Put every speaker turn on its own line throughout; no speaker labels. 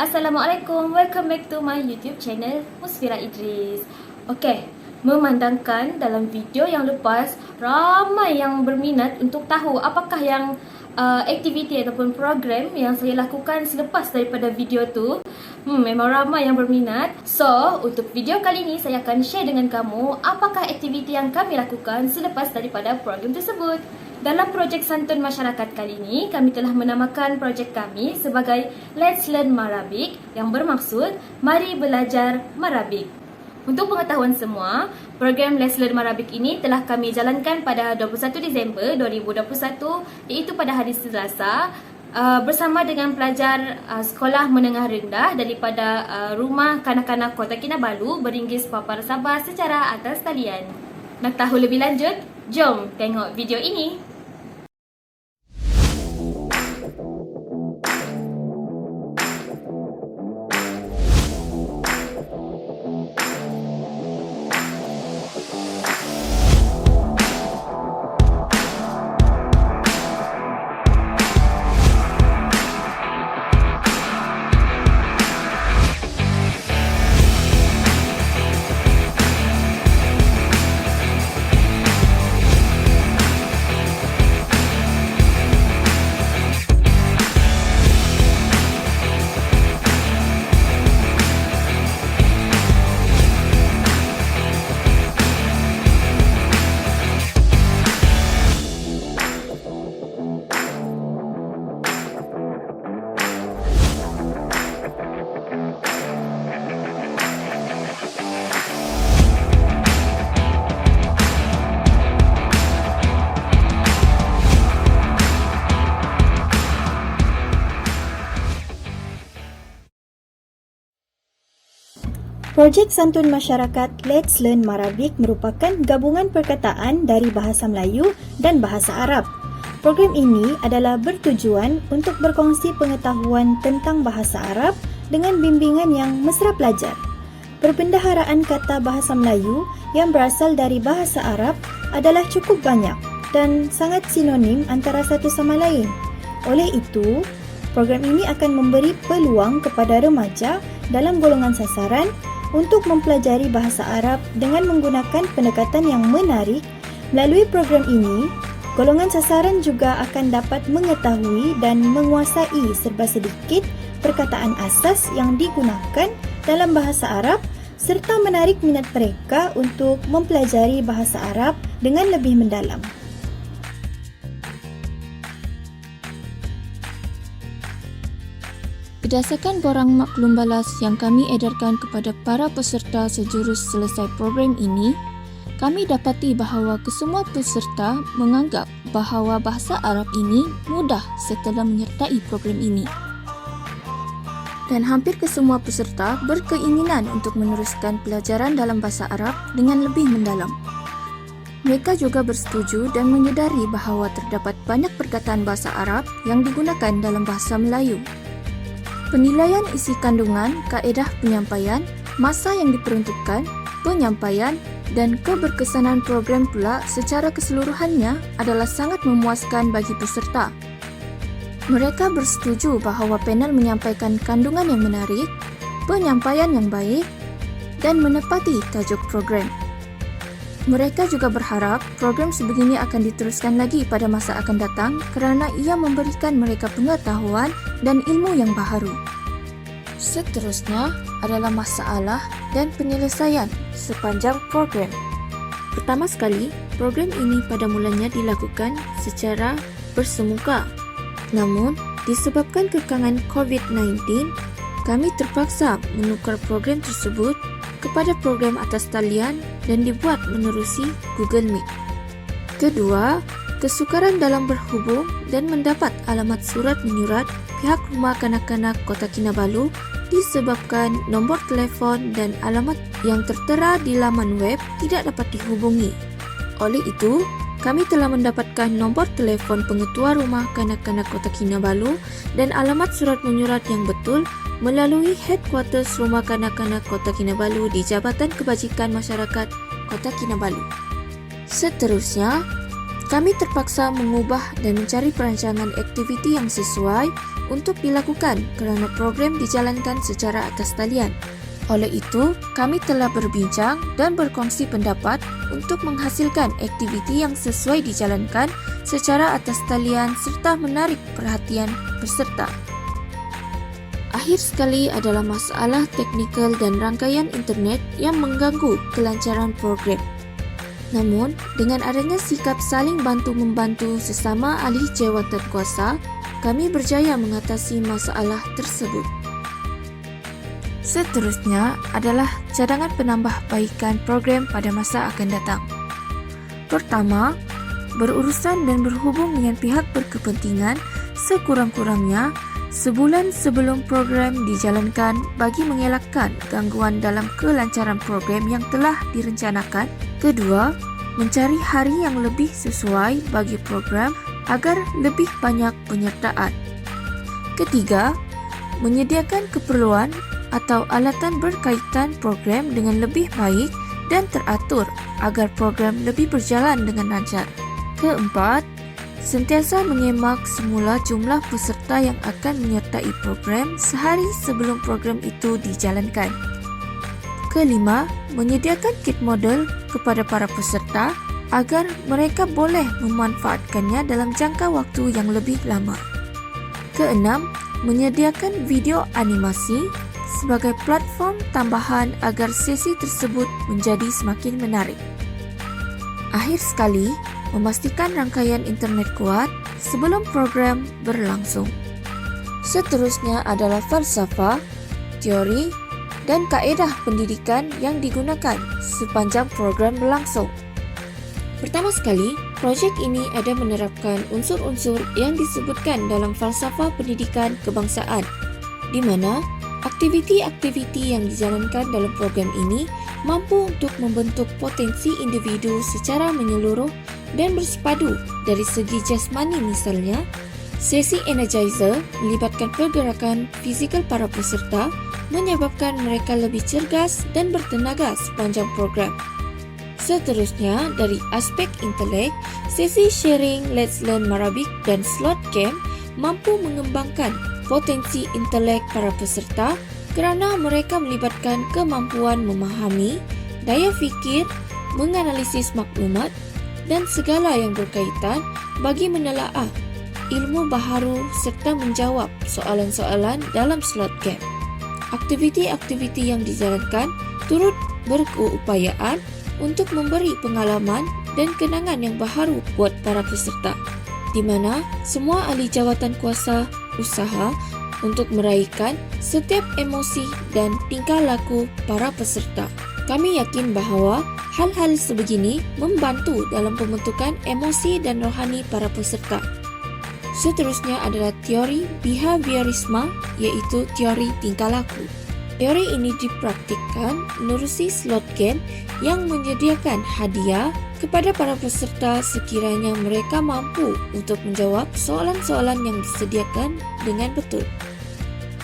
Assalamualaikum, welcome back to my YouTube channel Musfira Idris. Okey, memandangkan dalam video yang lepas ramai yang berminat untuk tahu apakah yang aktiviti ataupun program yang saya lakukan selepas daripada video tu. Memang ramai yang berminat. So, untuk video kali ini saya akan share dengan kamu apakah aktiviti yang kami lakukan selepas daripada program tersebut. Dalam projek Santun Masyarakat kali ini, kami telah menamakan projek kami sebagai Let's Learn Marabik yang bermaksud Mari Belajar Marabik. Untuk pengetahuan semua, program Let's Learn Marabik ini telah kami jalankan pada 21 Disember 2021 iaitu pada hari Selasa bersama dengan pelajar sekolah menengah rendah daripada Rumah Kanak-Kanak Kota Kinabalu Beringgis Papar Sabah secara atas talian. Nak tahu lebih lanjut? Jom tengok video ini.
Projek Santun Masyarakat Let's Learn Marabik merupakan gabungan perkataan dari bahasa Melayu dan bahasa Arab. Program ini adalah bertujuan untuk berkongsi pengetahuan tentang bahasa Arab dengan bimbingan yang mesra pelajar. Perbendaharaan kata bahasa Melayu yang berasal dari bahasa Arab adalah cukup banyak dan sangat sinonim antara satu sama lain. Oleh itu, program ini akan memberi peluang kepada remaja dalam golongan sasaran untuk mempelajari bahasa Arab dengan menggunakan pendekatan yang menarik. Melalui program ini, golongan sasaran juga akan dapat mengetahui dan menguasai serba sedikit perkataan asas yang digunakan dalam bahasa Arab serta menarik minat mereka untuk mempelajari bahasa Arab dengan lebih mendalam.
Berdasarkan borang maklum balas yang kami edarkan kepada para peserta sejurus selesai program ini, kami dapati bahawa kesemua peserta menganggap bahawa bahasa Arab ini mudah setelah menyertai program ini. Dan hampir kesemua peserta berkeinginan untuk meneruskan pelajaran dalam bahasa Arab dengan lebih mendalam. Mereka juga bersetuju dan menyedari bahawa terdapat banyak perkataan bahasa Arab yang digunakan dalam bahasa Melayu. Penilaian isi kandungan, kaedah penyampaian, masa yang diperuntukkan, penyampaian dan keberkesanan program pula secara keseluruhannya adalah sangat memuaskan bagi peserta. Mereka bersetuju bahawa panel menyampaikan kandungan yang menarik, penyampaian yang baik dan menepati tajuk program. Mereka juga berharap program sebegini akan diteruskan lagi pada masa akan datang kerana ia memberikan mereka pengetahuan dan ilmu yang baharu. Seterusnya adalah masalah dan penyelesaian sepanjang program. Pertama sekali, program ini pada mulanya dilakukan secara bersemuka. Namun, disebabkan kekangan COVID-19, kami terpaksa menukar program tersebut kepada program atas talian dan dibuat menerusi Google Meet. Kedua, kesukaran dalam berhubung dan mendapat alamat surat menyurat pihak Rumah Kanak-Kanak Kota Kinabalu disebabkan nombor telefon dan alamat yang tertera di laman web tidak dapat dihubungi. Oleh itu, kami telah mendapatkan nombor telefon Pengetua Rumah Kanak-Kanak Kota Kinabalu dan alamat surat menyurat yang betul melalui Headquarters Rumah Kanak-Kanak Kota Kinabalu di Jabatan Kebajikan Masyarakat Kota Kinabalu. Seterusnya, kami terpaksa mengubah dan mencari perancangan aktiviti yang sesuai untuk dilakukan kerana program dijalankan secara atas talian. Oleh itu, kami telah berbincang dan berkongsi pendapat untuk menghasilkan aktiviti yang sesuai dijalankan secara atas talian serta menarik perhatian peserta. Akhir sekali adalah masalah teknikal dan rangkaian internet yang mengganggu kelancaran program. Namun, dengan adanya sikap saling bantu-membantu sesama ahli jawatan kuasa, kami berjaya mengatasi masalah tersebut. Seterusnya adalah cadangan penambahbaikan program pada masa akan datang. Pertama, berurusan dan berhubung dengan pihak berkepentingan sekurang-kurangnya sebulan sebelum program dijalankan bagi mengelakkan gangguan dalam kelancaran program yang telah direncanakan. Kedua, mencari hari yang lebih sesuai bagi program agar lebih banyak penyertaan. Ketiga, menyediakan keperluan atau alatan berkaitan program dengan lebih baik dan teratur agar program lebih berjalan dengan lancar. Keempat, sentiasa menyemak semula jumlah peserta yang akan menyertai program sehari sebelum program itu dijalankan. Kelima, menyediakan kit model kepada para peserta agar mereka boleh memanfaatkannya dalam jangka waktu yang lebih lama. Keenam, menyediakan video animasi sebagai platform tambahan agar sesi tersebut menjadi semakin menarik. Akhir sekali, memastikan rangkaian internet kuat sebelum program berlangsung. Seterusnya adalah falsafah, teori, dan kaedah pendidikan yang digunakan sepanjang program berlangsung. Pertama sekali, projek ini ada menerapkan unsur-unsur yang disebutkan dalam falsafah pendidikan kebangsaan, di mana aktiviti-aktiviti yang dijalankan dalam program ini mampu untuk membentuk potensi individu secara menyeluruh dan bersepadu dari segi jasmani. Misalnya, sesi energizer melibatkan pergerakan fizikal para peserta menyebabkan mereka lebih cergas dan bertenaga sepanjang program. Seterusnya, dari aspek intelek, sesi sharing Let's Learn Marabik dan slot game mampu mengembangkan potensi intelek para peserta kerana mereka melibatkan kemampuan memahami, daya fikir, menganalisis maklumat dan segala yang berkaitan bagi menelaah ilmu baharu serta menjawab soalan-soalan dalam slot game. Aktiviti-aktiviti yang dijalankan turut berkeupayaan untuk memberi pengalaman dan kenangan yang baharu buat para peserta, di mana semua ahli jawatan kuasa usaha untuk meraihkan setiap emosi dan tingkah laku para peserta. Kami yakin bahawa hal-hal sebegini membantu dalam pembentukan emosi dan rohani para peserta. Seterusnya adalah teori behaviorisme, iaitu teori tingkah laku. Teori ini dipraktikkan menerusi slot game yang menyediakan hadiah kepada para peserta sekiranya mereka mampu untuk menjawab soalan-soalan yang disediakan dengan betul.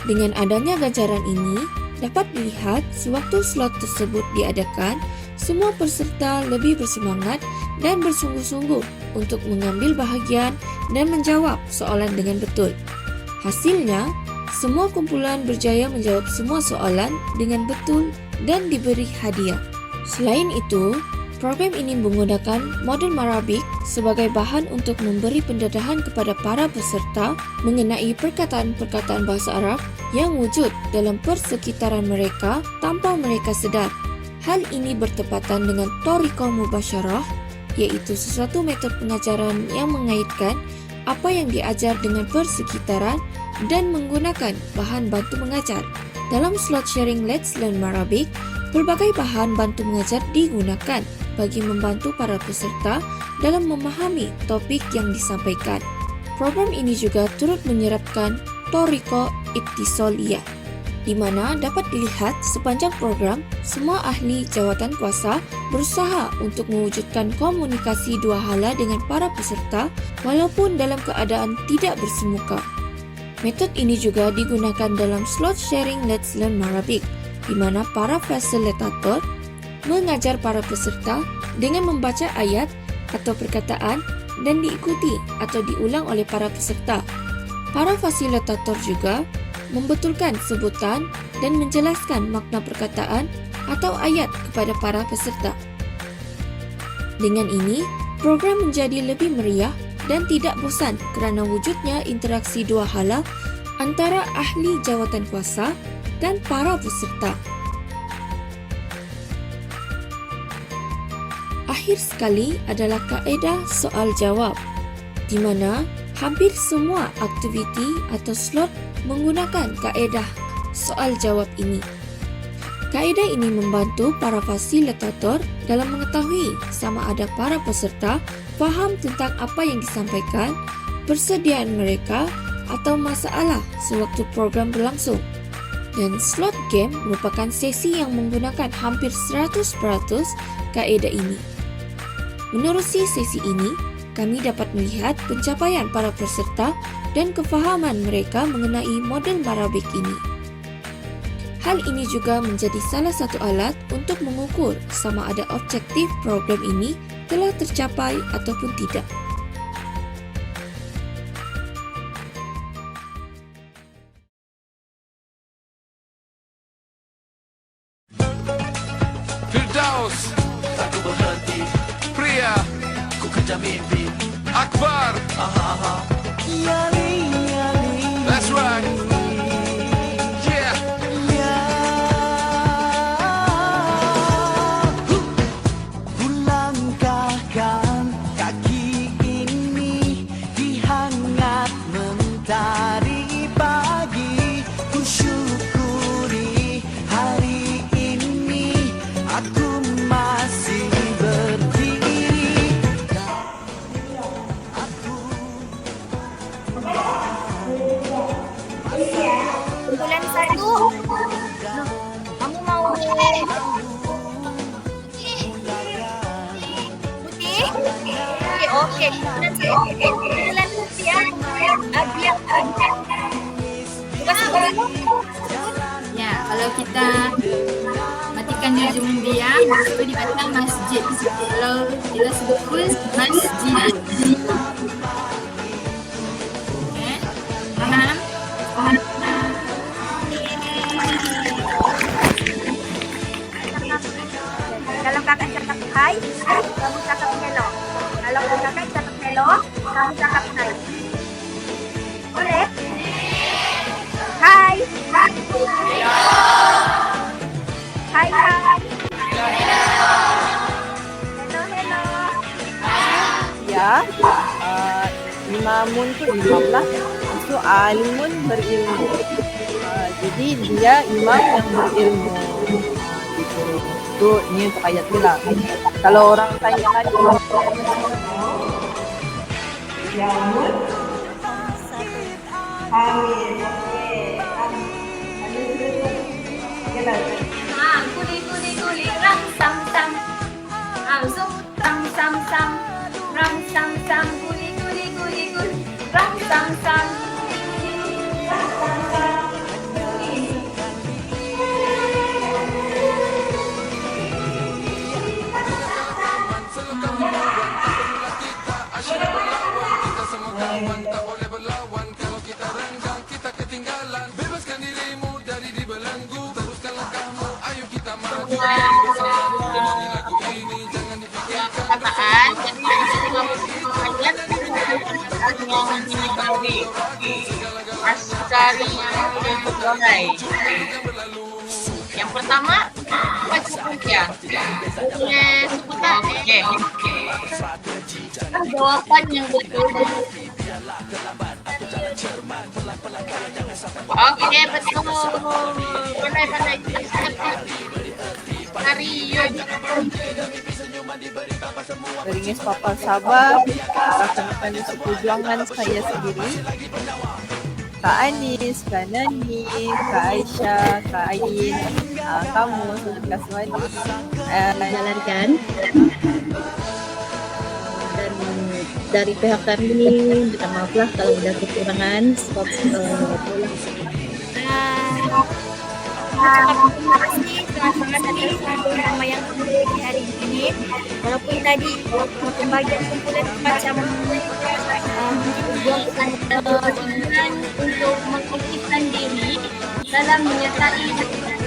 Dengan adanya ganjaran ini, dapat dilihat sewaktu slot tersebut diadakan, semua peserta lebih bersemangat dan bersungguh-sungguh untuk mengambil bahagian dan menjawab soalan dengan betul. Hasilnya, semua kumpulan berjaya menjawab semua soalan dengan betul dan diberi hadiah. Selain itu, program ini menggunakan model Marabik sebagai bahan untuk memberi pendadahan kepada para peserta mengenai perkataan-perkataan bahasa Arab yang wujud dalam persekitaran mereka tanpa mereka sedar. Hal ini bertepatan dengan Thoriqah Mubasyarah, iaitu sesuatu metode pengajaran yang mengaitkan apa yang diajar dengan persekitaran dan menggunakan bahan bantu mengajar. Dalam slot sharing Let's Learn Marabik, pelbagai bahan bantu mengajar digunakan bagi membantu para peserta dalam memahami topik yang disampaikan. Program ini juga turut menyerapkan Thoriqah Ittisoliyah, di mana dapat dilihat sepanjang program semua ahli jawatan kuasa berusaha untuk mewujudkan komunikasi dua hala dengan para peserta walaupun dalam keadaan tidak bersemuka. Metod ini juga digunakan dalam slot sharing Let's Learn Marabik, di mana para fasilitator mengajar para peserta dengan membaca ayat atau perkataan dan diikuti atau diulang oleh para peserta. Para fasilitator juga membetulkan sebutan dan menjelaskan makna perkataan atau ayat kepada para peserta. Dengan ini, program menjadi lebih meriah dan tidak bosan kerana wujudnya interaksi dua hala antara ahli jawatan kuasa dan para peserta. Akhir sekali adalah kaedah soal jawab, di mana hampir semua aktiviti atau slot menggunakan kaedah soal jawab ini. Kaedah ini membantu para fasilitator dalam mengetahui sama ada para peserta faham tentang apa yang disampaikan, persediaan mereka atau masalah sewaktu program berlangsung. Dan slot game merupakan sesi yang menggunakan hampir 100% kaedah ini. Menerusi sesi ini, kami dapat melihat pencapaian para peserta dan kefahaman mereka mengenai model Marabek ini. Hal ini juga menjadi salah satu alat untuk mengukur sama ada objektif program ini telah tercapai ataupun tidak.
Firdaus, tak ku berhenti. Pria, ku kejar mimpi. Akbar, that's right. Yeah.
Ku langkahkan kaki ini di hangat mentari pagi. Ku syukuri hari ini aku masih berdiri.
Kumpulan satu. Kamu mau putih? Putih? Okey. Kumpulan satu. Kumpulan putih ya. Abiak. Terima kasih.
Ya, kalau kita matikan dia zoom dia, itu dikatakan masjid. Kalau kita sebut full masjid. Okay. Faham?
Kalau kakak cakap hai, kamu cakap hello. Kalau kakak cakap hello, kamu cakap hai. Boleh? Hai. Hai. Hello.
Ya, imamun tu imam lah. Itu alimun berilmu. Jadi dia imam yang berilmu. Gitu. Itu ini untuk ayat ni lah. Kalau orang tanya lagi,
Kuli, rang sam sam. Zoom, rang sam sam. Rang sam sam, kuli, rang sam sam.
Perkataan ayat Askari yang berbagai. Yang pertama, baca punca. Punya sebutan. Okey. Jawapan yang betul. Okey, betul. Pandai. Hari
Beringis Papa Sabah, rakan-rakan di seperjuangan saya sendiri, Kak Anis, Kak Nani, Kak Aisyah, Kak Ain, kamu, Kak Suhani,
jalankan. Dan dari pihak kami minta maaf lah kalau ada kekurangan sebab
terima kasih sangat-sangat sama yang di hari ini. Walaupun tadi pembagian kumpulan macam
berbuatkan dengan untuk mengaktifkan diri dalam menyertai kegiatan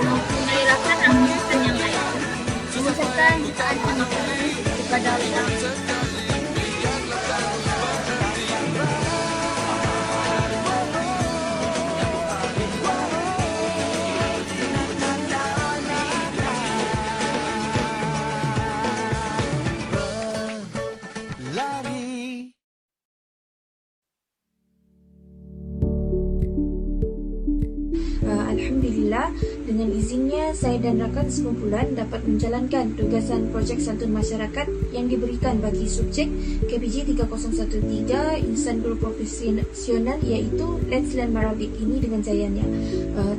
mempunyai rasa dan menggunakan yang lain. Mengucapkan jutaan terima kasih kepada Allah.
Lari.
Alhamdulillah, dengan izinnya saya dan rakan sekumpulan dapat menjalankan tugasan projek santun masyarakat yang diberikan bagi subjek KPG 3013 Insan Guru Profesional iaitu Let's Learn Marabik ini dengan jayanya.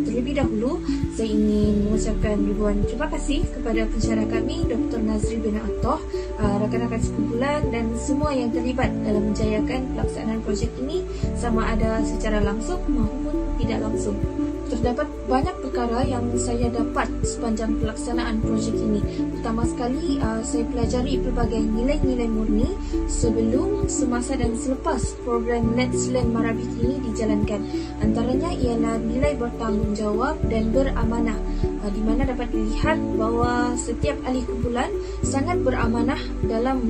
Terlebih dahulu, saya ingin mengucapkan ribuan terima kasih kepada pensyarah kami Dr. Nazri bin Atoh, rakan-rakan sekumpulan dan semua yang terlibat dalam menjayakan pelaksanaan projek ini sama ada secara langsung maupun tidak langsung. Terdapat banyak perkara yang saya dapat sepanjang pelaksanaan projek ini. Pertama sekali, saya pelajari pelbagai nilai-nilai murni sebelum, semasa dan selepas program Let's Learn Marabik ini dijalankan. Antaranya ialah nilai bertanggungjawab dan beramanah, di mana dapat dilihat bahawa setiap ahli kumpulan sangat beramanah dalam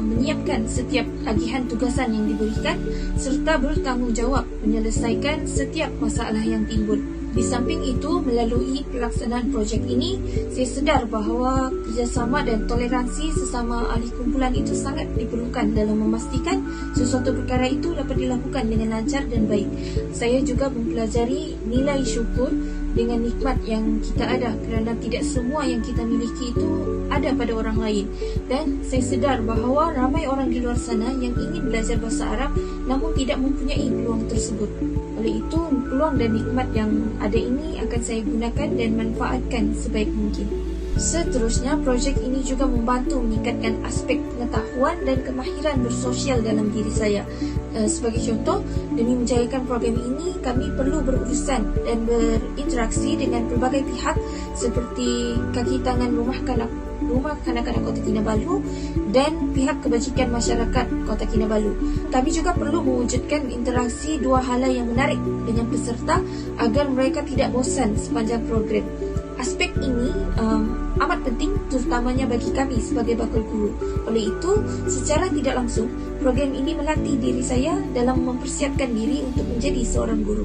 menyiapkan setiap agihan tugasan yang diberikan serta bertanggungjawab menyelesaikan setiap masalah yang timbul. Di samping itu, melalui pelaksanaan projek ini, saya sedar bahawa kerjasama dan toleransi sesama ahli kumpulan itu sangat diperlukan dalam memastikan sesuatu perkara itu dapat dilakukan dengan lancar dan baik. Saya juga mempelajari nilai syukur dengan nikmat yang kita ada kerana tidak semua yang kita miliki itu ada pada orang lain. Dan saya sedar bahawa ramai orang di luar sana yang ingin belajar bahasa Arab namun tidak mempunyai peluang tersebut. Oleh itu, peluang dan nikmat yang ada ini akan saya gunakan dan manfaatkan sebaik mungkin. Seterusnya, projek ini juga membantu meningkatkan aspek pengetahuan dan kemahiran bersosial dalam diri saya. Sebagai contoh, demi menjayakan program ini, kami perlu berurusan dan berinteraksi dengan pelbagai pihak seperti kaki tangan rumah kanak-kanak Kota Kinabalu dan pihak kebajikan masyarakat Kota Kinabalu. Kami juga perlu mewujudkan interaksi dua hala yang menarik dengan peserta agar mereka tidak bosan sepanjang program. Aspek ini amat penting terutamanya bagi kami sebagai bakal guru. Oleh itu, secara tidak langsung, program ini melatih diri saya dalam mempersiapkan diri untuk menjadi seorang guru.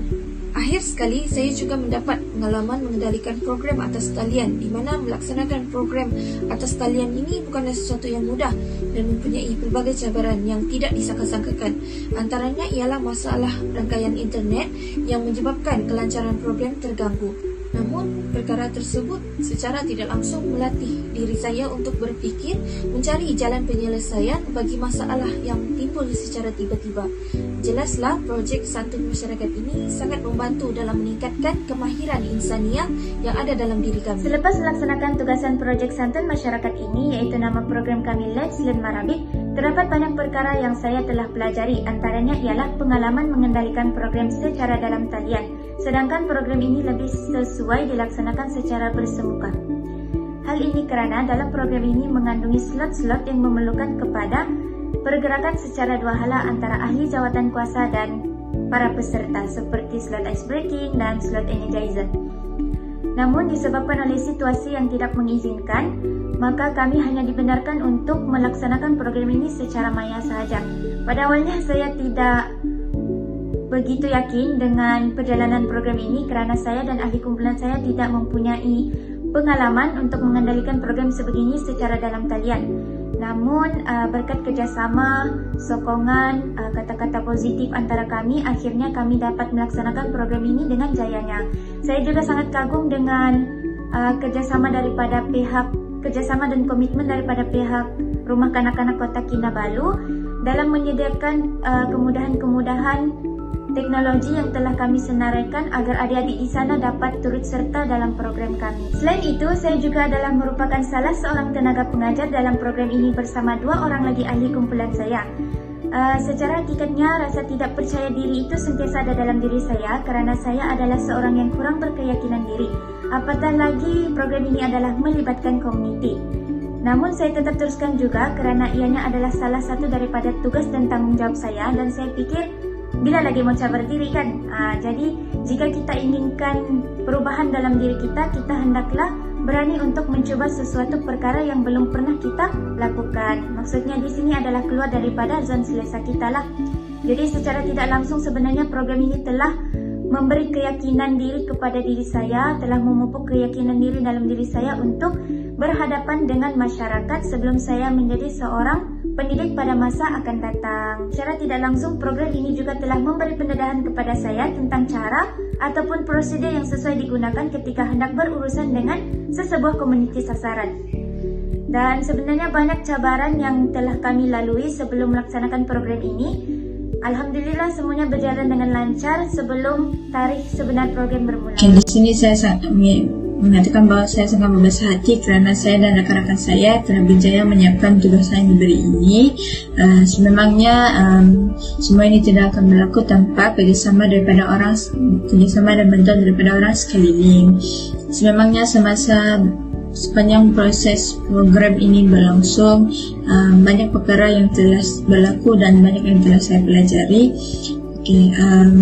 Akhir sekali, saya juga mendapat pengalaman mengendalikan program atas talian, di mana melaksanakan program atas talian ini bukanlah sesuatu yang mudah dan mempunyai pelbagai cabaran yang tidak disangka-sangkakan. Antaranya ialah masalah rangkaian internet yang menyebabkan kelancaran program terganggu. Namun, perkara tersebut secara tidak langsung melatih diri saya untuk berfikir mencari jalan penyelesaian bagi masalah yang timbul secara tiba-tiba. Jelaslah, projek santun masyarakat ini sangat membantu dalam meningkatkan kemahiran insaniah yang ada dalam diri kami.
Selepas melaksanakan tugasan projek santun masyarakat ini, iaitu nama program kami Let's Learn Marabik, terdapat banyak perkara yang saya telah pelajari. Antaranya ialah pengalaman mengendalikan program secara dalam talian, sedangkan program ini lebih sesuai dilaksanakan secara bersemuka. Hal ini kerana dalam program ini mengandungi slot-slot yang memerlukan kepada pergerakan secara dua hala antara ahli jawatan kuasa dan para peserta seperti slot ice breaking dan slot energizer. Namun disebabkan oleh situasi yang tidak mengizinkan, maka kami hanya dibenarkan untuk melaksanakan program ini secara maya sahaja. Pada awalnya saya tidak begitu yakin dengan perjalanan program ini kerana saya dan ahli kumpulan saya tidak mempunyai pengalaman untuk mengendalikan program sebegini secara dalam talian. Namun berkat kerjasama, sokongan, kata-kata positif antara kami, akhirnya kami dapat melaksanakan program ini dengan jayanya. Saya juga sangat kagum dengan kerjasama dan komitmen daripada pihak Rumah Kanak-kanak Kota Kinabalu dalam menyediakan kemudahan-kemudahan teknologi yang telah kami senaraikan agar adik-adik di sana dapat turut serta dalam program kami. Selain itu, saya juga adalah merupakan salah seorang tenaga pengajar dalam program ini bersama dua orang lagi ahli kumpulan saya. Secara hakikatnya, rasa tidak percaya diri itu sentiasa ada dalam diri saya kerana saya adalah seorang yang kurang berkeyakinan diri. Apatah lagi, program ini adalah melibatkan komuniti. Namun saya tetap teruskan juga kerana ianya adalah salah satu daripada tugas dan tanggungjawab saya, dan saya fikir bila lagi mau cabar diri kan. Jadi jika kita inginkan perubahan dalam diri kita, kita hendaklah berani untuk mencuba sesuatu perkara yang belum pernah kita lakukan. Maksudnya di sini adalah keluar daripada zon selesa kita lah. Jadi secara tidak langsung sebenarnya program ini telah memberi keyakinan diri kepada diri saya, telah memupuk keyakinan diri dalam diri saya untuk berhadapan dengan masyarakat sebelum saya menjadi seorang pendidik pada masa akan datang. Secara tidak langsung, program ini juga telah memberi pendedahan kepada saya tentang cara ataupun prosedur yang sesuai digunakan ketika hendak berurusan dengan sesebuah komuniti sasaran. Dan sebenarnya banyak cabaran yang telah kami lalui sebelum melaksanakan program ini. Alhamdulillah semuanya berjalan dengan lancar sebelum tarikh sebenar program bermula.
Di sini saya mengatakan bahawa saya sangat berbesar hati kerana saya dan rakan-rakan saya telah berjaya menyiapkan tugas yang diberi ini. Sememangnya semua ini tidak akan berlaku tanpa kerjasama dan bantuan daripada orang sekeliling. Sememangnya sepanjang proses program ini berlangsung, banyak perkara yang telah berlaku dan banyak yang telah saya pelajari.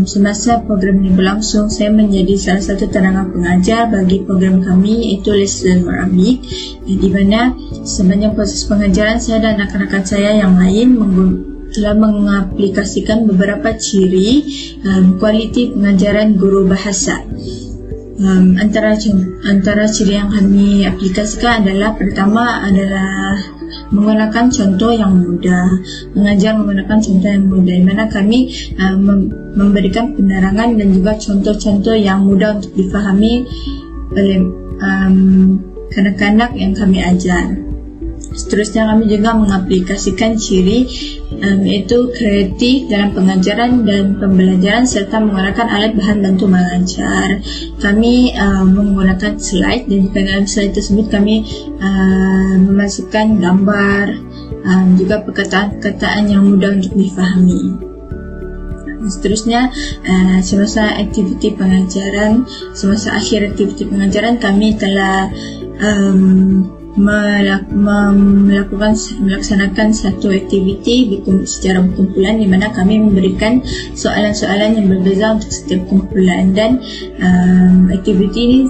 Semasa program ini berlangsung, saya menjadi salah satu tenaga pengajar bagi program kami, iaitu Let's Learn Marabic, di mana sepanjang proses pengajaran saya dan rakan-rakan saya yang lain telah mengaplikasikan beberapa ciri kualiti pengajaran guru bahasa. Antara ciri yang kami aplikasikan adalah, pertama adalah menggunakan contoh yang mudah, mengajar menggunakan contoh yang mudah, di mana kami memberikan penerangan dan juga contoh-contoh yang mudah untuk difahami oleh kanak-kanak yang kami ajar. Seterusnya kami juga mengaplikasikan ciri yaitu kreatif dalam pengajaran dan pembelajaran serta menggunakan alat bahan bantu mengajar. Kami menggunakan slide, dan di dalam slide tersebut kami memasukkan gambar, juga perkataan-perkataan yang mudah untuk difahami. Seterusnya, semasa akhir aktiviti pengajaran kami telah melaksanakan satu aktiviti secara berkumpulan, di mana kami memberikan soalan-soalan yang berbeza untuk setiap kumpulan, dan aktiviti ini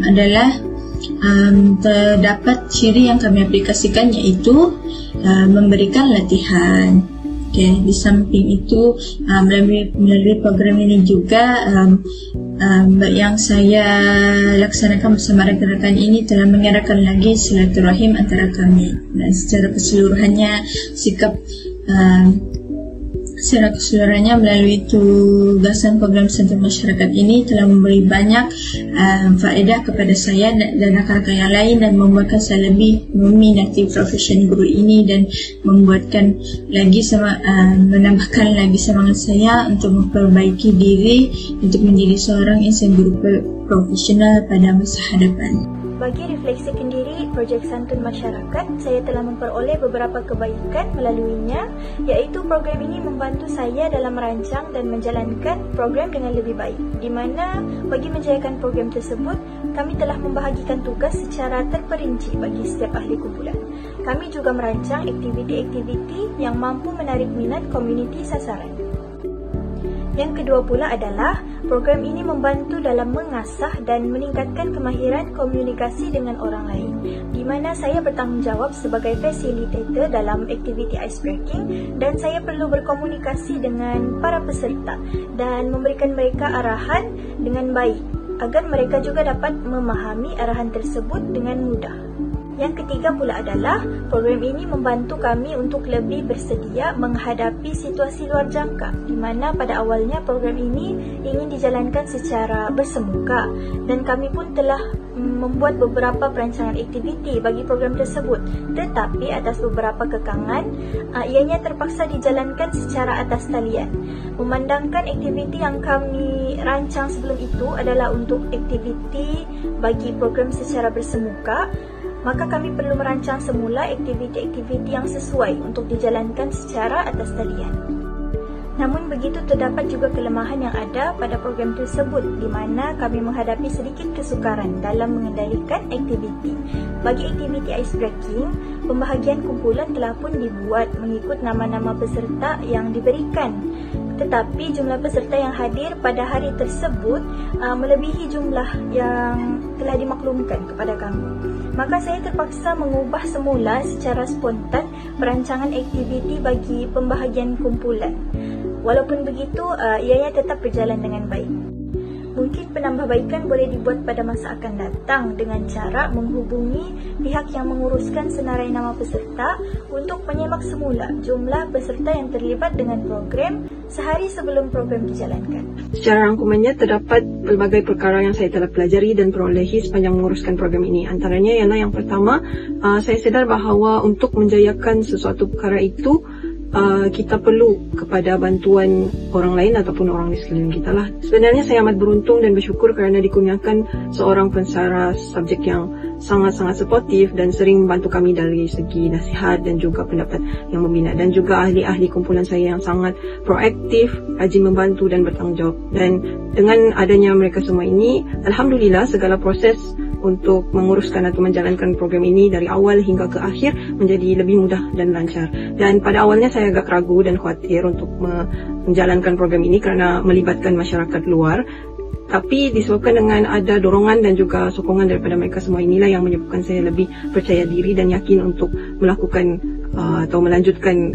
adalah terdapat ciri yang kami aplikasikan, iaitu memberikan latihan. Di samping itu, melalui program ini juga yang saya laksanakan bersama rakan-rakan ini telah mengeratkan lagi silaturahim antara kami, dan secara keseluruhannya melalui tugasan program Santun Masyarakat ini telah memberi banyak faedah kepada saya dan rakan-rakan yang lain, dan membuatkan saya lebih meminati profesi guru ini, dan menambahkan lagi semangat saya untuk memperbaiki diri untuk menjadi seorang insan guru profesional pada masa hadapan.
Bagi refleksikan diri projek Santun Masyarakat, saya telah memperoleh beberapa kebaikan melaluinya, iaitu program ini membantu saya dalam merancang dan menjalankan program dengan lebih baik, di mana bagi menjayakan program tersebut, kami telah membahagikan tugas secara terperinci bagi setiap ahli kumpulan. Kami juga merancang aktiviti-aktiviti yang mampu menarik minat komuniti sasaran. Yang kedua pula adalah program ini membantu dalam mengasah dan meningkatkan kemahiran komunikasi dengan orang lain, di mana saya bertanggungjawab sebagai facilitator dalam aktiviti icebreaking, dan saya perlu berkomunikasi dengan para peserta dan memberikan mereka arahan dengan baik agar mereka juga dapat memahami arahan tersebut dengan mudah. Yang ketiga pula adalah program ini membantu kami untuk lebih bersedia menghadapi situasi luar jangka, di mana pada awalnya program ini ingin dijalankan secara bersemuka, dan kami pun telah membuat beberapa perancangan aktiviti bagi program tersebut, tetapi atas beberapa kekangan ianya terpaksa dijalankan secara atas talian. Memandangkan aktiviti yang kami rancang sebelum itu adalah untuk aktiviti bagi program secara bersemuka, maka kami perlu merancang semula aktiviti-aktiviti yang sesuai untuk dijalankan secara atas talian.
Namun begitu, terdapat juga kelemahan yang ada pada program tersebut di mana kami menghadapi sedikit kesukaran dalam mengendalikan aktiviti. Bagi aktiviti ice breaking, pembahagian kumpulan telah pun dibuat mengikut nama-nama peserta yang diberikan. Tetapi jumlah peserta yang hadir pada hari tersebut melebihi jumlah yang telah dimaklumkan kepada kami. Maka saya terpaksa mengubah semula secara spontan perancangan aktiviti bagi pembahagian kumpulan. Walaupun begitu, ianya tetap berjalan dengan baik. Mungkin penambahbaikan boleh dibuat pada masa akan datang dengan cara menghubungi pihak yang menguruskan senarai nama peserta untuk menyemak semula jumlah peserta yang terlibat dengan program sehari sebelum program dijalankan.
Secara rangkumannya, terdapat pelbagai perkara yang saya telah pelajari dan perolehi sepanjang menguruskan program ini. Antaranya ialah yang pertama, saya sedar bahawa untuk menjayakan sesuatu perkara itu, kita perlu kepada bantuan orang lain ataupun orang di sekeliling kita lah. Sebenarnya saya amat beruntung dan bersyukur kerana dikurniakan seorang pensara subjek yang sangat-sangat suportif dan sering membantu kami dari segi nasihat dan juga pendapat yang membina, dan juga ahli-ahli kumpulan saya yang sangat proaktif, rajin membantu dan bertanggungjawab. Dan dengan adanya mereka semua ini, alhamdulillah segala proses untuk menguruskan atau menjalankan program ini dari awal hingga ke akhir menjadi lebih mudah dan lancar. Dan pada awalnya saya agak ragu dan khawatir untuk menjalankan program ini kerana melibatkan masyarakat luar. Tapi disebabkan dengan ada dorongan dan juga sokongan daripada mereka semua, inilah yang menyebabkan saya lebih percaya diri dan yakin untuk melakukan atau melanjutkan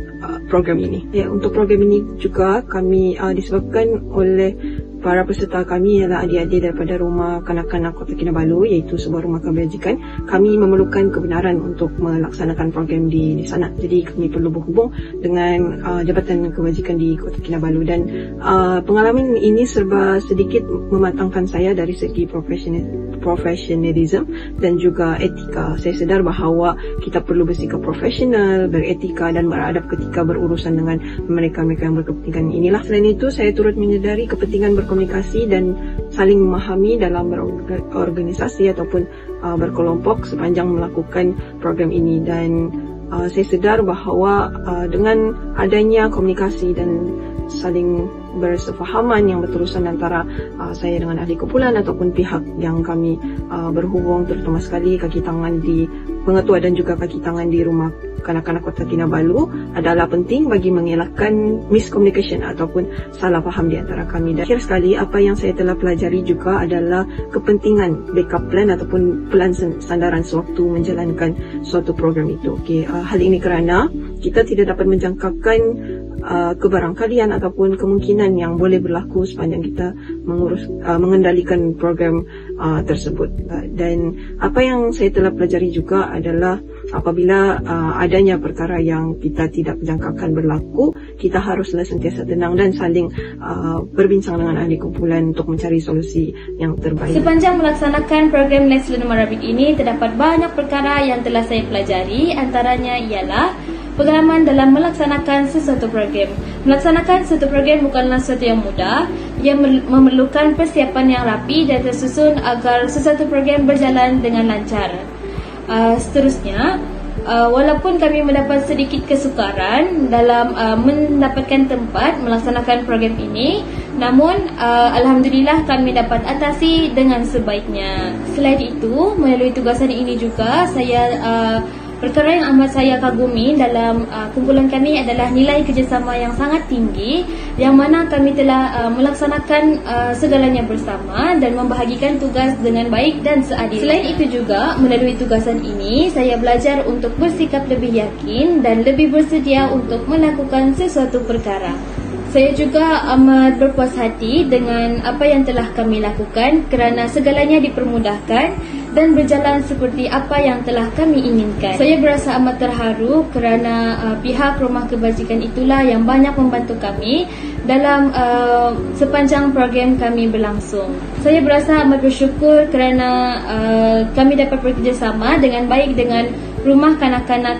program ini. Ya, untuk program ini juga kami disebabkan oleh para peserta kami ialah adik-adik daripada Rumah Kanak-Kanak Kota Kinabalu, iaitu sebuah rumah kebajikan. Kami memerlukan kebenaran untuk melaksanakan program di sana. Jadi kami perlu berhubung dengan Jabatan Kebajikan di Kota Kinabalu, dan pengalaman ini serba sedikit mematangkan saya dari segi profesionalism dan juga etika. Saya sedar bahawa kita perlu bersikap profesional, beretika dan beradab ketika berurusan dengan mereka-mereka yang berkepentingan inilah. Selain itu, saya turut menyedari kepentingan berkomunikasi dan saling memahami dalam berorganisasi ataupun berkelompok sepanjang melakukan program ini. Dan saya sedar bahawa dengan adanya komunikasi dan saling bersefahaman yang berterusan antara saya dengan ahli kumpulan ataupun pihak yang kami berhubung, terutama sekali kaki tangan di pengetua dan juga kaki tangan di Rumah Kanak-Kanak Kota Kinabalu, adalah penting bagi mengelakkan miscommunication ataupun salah faham di antara kami. Dan akhir sekali, apa yang saya telah pelajari juga adalah kepentingan backup plan ataupun plan sandaran sewaktu menjalankan suatu program itu. Hal ini kerana kita tidak dapat menjangkakan kebarangkalian ataupun kemungkinan yang boleh berlaku sepanjang kita mengendalikan program tersebut. Dan apa yang saya telah pelajari juga adalah apabila adanya perkara yang kita tidak menjangkakan berlaku, kita haruslah sentiasa tenang dan saling berbincang dengan ahli kumpulan untuk mencari solusi yang terbaik.
Sepanjang melaksanakan program Let's Learn Marabic ini, terdapat banyak perkara yang telah saya pelajari. Antaranya ialah pengalaman dalam melaksanakan sesuatu program. Melaksanakan sesuatu program bukanlah sesuatu yang mudah. Ia memerlukan persiapan yang rapi dan tersusun agar sesuatu program berjalan dengan lancar. Seterusnya, walaupun kami mendapat sedikit kesukaran dalam mendapatkan tempat melaksanakan program ini, namun alhamdulillah kami dapat atasi dengan sebaiknya. Selain itu, melalui tugasan ini juga perkara yang amat saya kagumi dalam kumpulan kami adalah nilai kerjasama yang sangat tinggi, yang mana kami telah melaksanakan segalanya bersama dan membahagikan tugas dengan baik dan seadil. Selain itu juga, melalui tugasan ini, saya belajar untuk bersikap lebih yakin dan lebih bersedia untuk melakukan sesuatu perkara. Saya juga amat berpuas hati dengan apa yang telah kami lakukan kerana segalanya dipermudahkan dan berjalan seperti apa yang telah kami inginkan. Saya berasa amat terharu kerana pihak Rumah Kebajikan itulah yang banyak membantu kami dalam sepanjang program kami berlangsung. Saya berasa amat bersyukur kerana kami dapat bekerjasama dengan baik dengan Rumah Kanak-Kanak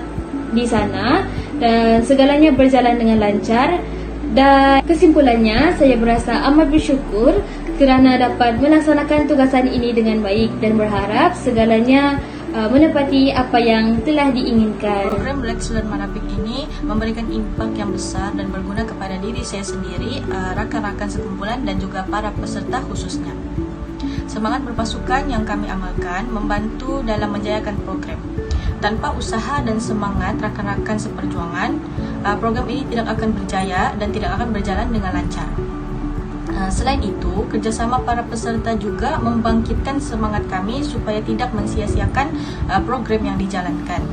di sana dan segalanya berjalan dengan lancar. Dan kesimpulannya, saya berasa amat bersyukur kerana dapat melaksanakan tugasan ini dengan baik dan berharap segalanya menepati apa yang telah diinginkan.
Program Let's Learn Marabik ini memberikan impak yang besar dan berguna kepada diri saya sendiri, rakan-rakan sekumpulan dan juga para peserta khususnya. Semangat berpasukan yang kami amalkan membantu dalam menjayakan program. Tanpa usaha dan semangat rakan-rakan seperjuangan, program ini tidak akan berjaya dan tidak akan berjalan dengan lancar. Selain itu, kerjasama para peserta juga membangkitkan semangat kami supaya tidak mensia-siakan program yang dijalankan.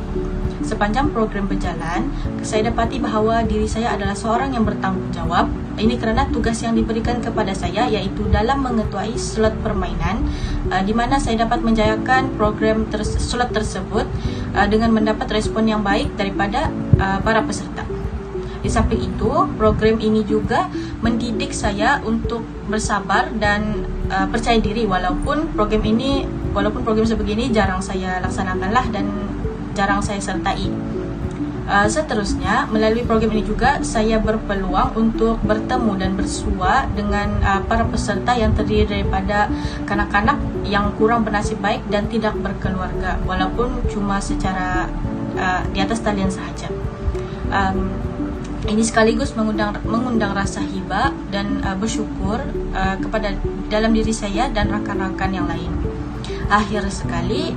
Sepanjang program berjalan, saya dapati bahawa diri saya adalah seorang yang bertanggung jawab. Ini kerana tugas yang diberikan kepada saya yaitu dalam mengetuai slot permainan, di mana saya dapat menjayakan program slot tersebut dengan mendapat respon yang baik daripada para peserta. Di samping itu, program ini juga mendidik saya untuk bersabar dan percaya diri walaupun program sebegini jarang saya laksanakanlah dan jarang saya sertai. Seterusnya, melalui program ini juga saya berpeluang untuk bertemu dan bersua dengan para peserta yang terdiri daripada kanak-kanak yang kurang bernasib baik dan tidak berkeluarga walaupun cuma secara di atas talian sahaja. Ini sekaligus mengundang rasa hiba dan bersyukur kepada dalam diri saya dan rakan-rakan yang lain. Akhir sekali,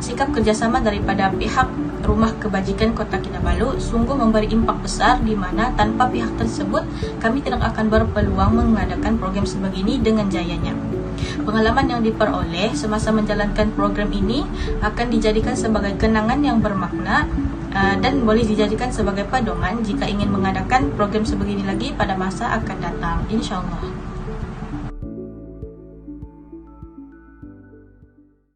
sikap kerjasama daripada pihak Rumah Kebajikan Kota Kinabalu sungguh memberi impak besar di mana tanpa pihak tersebut kami tidak akan berpeluang mengadakan program sebegini dengan jayanya. Pengalaman yang diperoleh semasa menjalankan program ini akan dijadikan sebagai kenangan yang bermakna dan boleh dijadikan sebagai pedoman jika ingin mengadakan program sebegini lagi pada masa akan datang, insyaAllah.